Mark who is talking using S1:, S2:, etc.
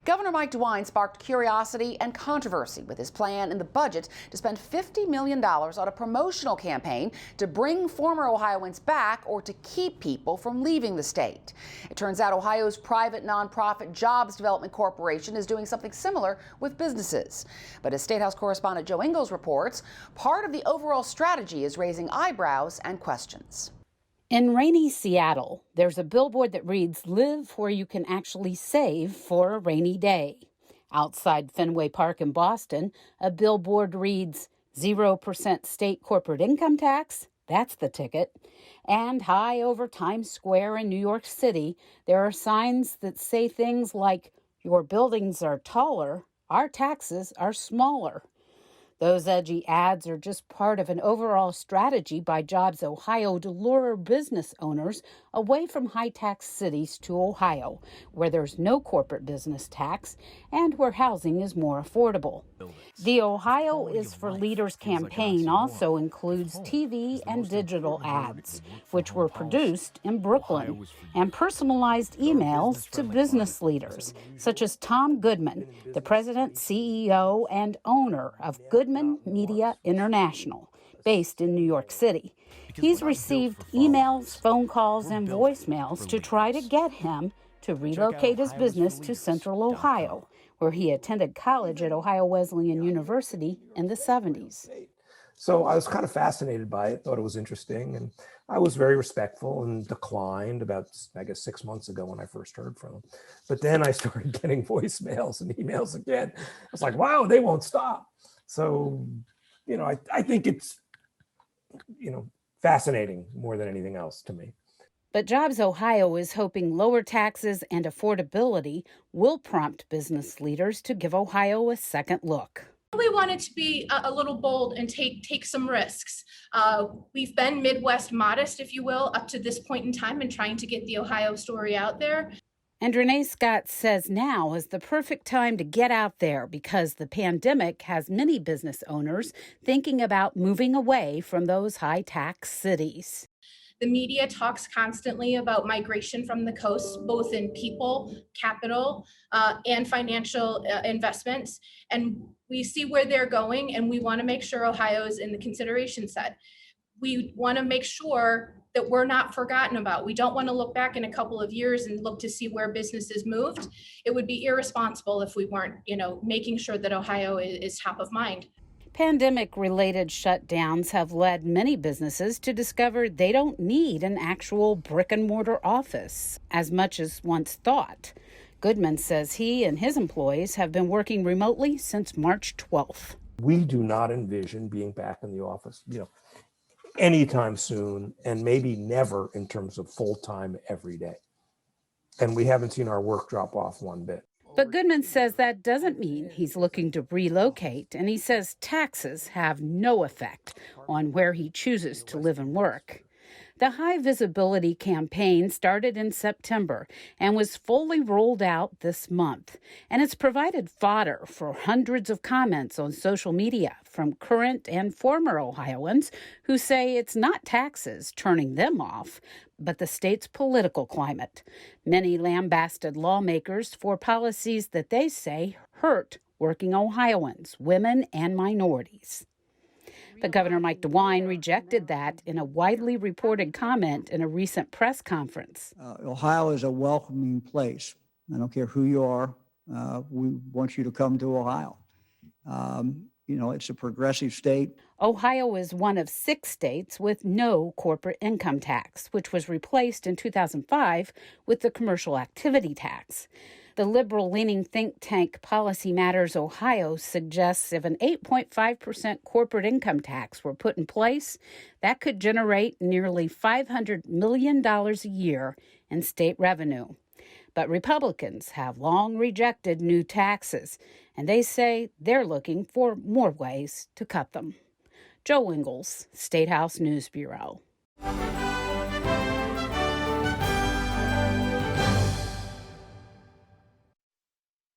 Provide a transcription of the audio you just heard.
S1: Governor Mike DeWine sparked curiosity and controversy with his plan in the budget to spend $50 million on a promotional campaign to bring former Ohioans back or to keep people from leaving the state. It turns out Ohio's private nonprofit Jobs Development Corporation is doing something similar with businesses. But as Statehouse correspondent Jo Ingles reports, part of the overall strategy is raising eyebrows and questions.
S2: In rainy Seattle, there's a billboard that reads, "Live where you can actually save for a rainy day." Outside Fenway Park in Boston, a billboard reads, 0% state corporate income tax, that's the ticket. And high over Times Square in New York City, there are signs that say things like, "Your buildings are taller, our taxes are smaller." Those edgy ads are just part of an overall strategy by JobsOhio to lure business owners away from high-tax cities to Ohio, where there's no corporate business tax and where housing is more affordable. The Ohio is for Leaders campaign also includes TV and digital ads, which were produced in Brooklyn, and personalized emails to business leaders, such as Tom Goodman, the president, CEO, and owner of Goodman Media International, based in New York City. He's received emails, phone calls, and voicemails to try to get him to relocate his business to Central Ohio, where he attended college at Ohio Wesleyan University in the 70s.
S3: So I was kind of fascinated by it, thought it was interesting, and I was very respectful and declined about, I guess, 6 months ago when I first heard from him. But then I started getting voicemails and emails again. I was like, wow, they won't stop. So, I think it's, fascinating more than anything else to me.
S2: But JobsOhio is hoping lower taxes and affordability will prompt business leaders to give Ohio a second look.
S4: We wanted to be a little bold and take some risks. We've been Midwest modest, if you will, up to this point in time in trying to get the Ohio story out there.
S2: And Renee Scott says now is the perfect time to get out there because the pandemic has many business owners thinking about moving away from those high-tax cities.
S4: The media talks constantly about migration from the coast, both in people, capital, and financial investments. And we see where they're going, and we want to make sure Ohio is in the consideration set. We want to make sure that we're not forgotten about. We don't want to look back in a couple of years and look to see where businesses moved. It would be irresponsible if we weren't, making sure that Ohio is top of mind.
S2: Pandemic-related shutdowns have led many businesses to discover they don't need an actual brick-and-mortar office as much as once thought. Goodman says he and his employees have been working remotely since March 12th.
S3: We do not envision being back in the office, anytime soon, and maybe never in terms of full-time every day. And we haven't seen our work drop off one bit.
S2: But Goodman says that doesn't mean he's looking to relocate, and he says taxes have no effect on where he chooses to live and work. The high visibility campaign started in September and was fully rolled out this month. And it's provided fodder for hundreds of comments on social media from current and former Ohioans who say it's not taxes turning them off, but the state's political climate. Many lambasted lawmakers for policies that they say hurt working Ohioans, women, and minorities. But Governor Mike DeWine rejected that in a widely reported comment in a recent press conference.
S5: Ohio is a welcoming place. I don't care who you are. We want you to come to Ohio. It's a progressive state.
S2: Ohio is one of 6 states with no corporate income tax, which was replaced in 2005 with the commercial activity tax. The liberal-leaning think tank Policy Matters Ohio suggests if an 8.5% corporate income tax were put in place, that could generate nearly $500 million a year in state revenue. But Republicans have long rejected new taxes, and they say they're looking for more ways to cut them. Jo Ingles, Statehouse News Bureau.